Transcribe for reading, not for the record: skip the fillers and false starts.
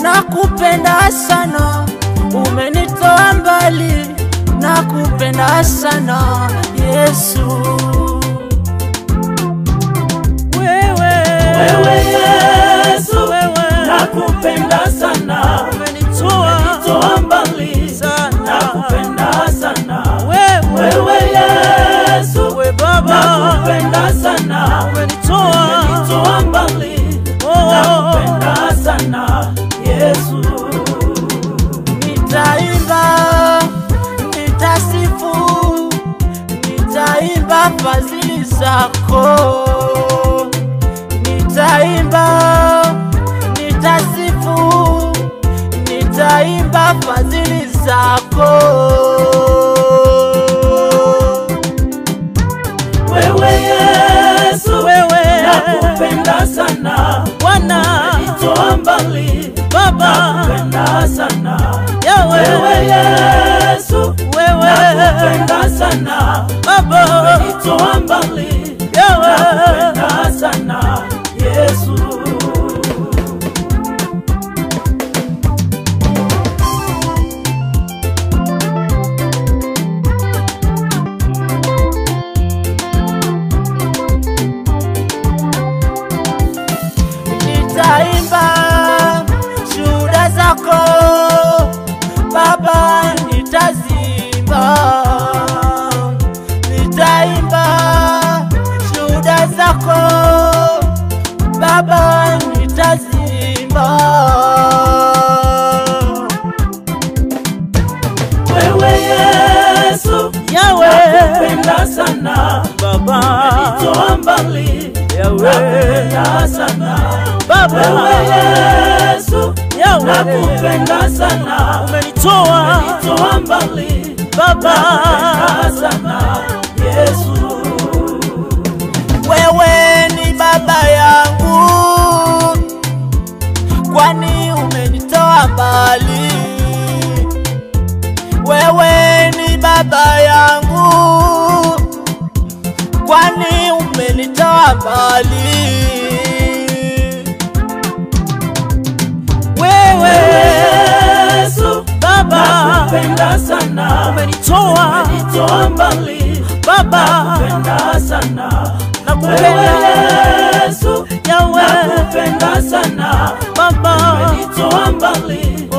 nakupenda sana, umenitoa mbali, nakupenda sana Yesu. Wewe Yesu, nakupenda sana, umenitoa mbali sana, nakupenda sana. Wewe Yesu, nakupenda sana, umenitoa mbali, nakupenda sana Yesu. Nitaimba, nitasifu, nitaimba fadhili zako. Nitaimba, nitasifu, nitaimba fadhili zako. Wewe Yesu, nakupenda sana Bwana, umenitoa mbali Baba, nakupenda sana. Wewe Yesu, nakupenda sana Baba, umenitoa mbali, nakupenda sana Yesu. Nitaimba shuhuda zako Baba, nitazimba. Nitaimba shuhuda zako Baba, nitazimba. Wewe Yesu, nakupenda sana Baba, umenitoa mbali, nakupenda sana Baba. Wewe Yesu, nakupenda sana, umenitoa mbali Baba, nakupenda sana Yesu. Wewe ni baba yangu, kwani umenitoa mbali. Wewe ni baba yangu, kwani umenitoa mbali. Wewe Yesu, nakupenda sana, umenitoa mbali Baba, nakupenda sana. Wewe Yesu, nakupenda sana Baba, umenitoa mbali,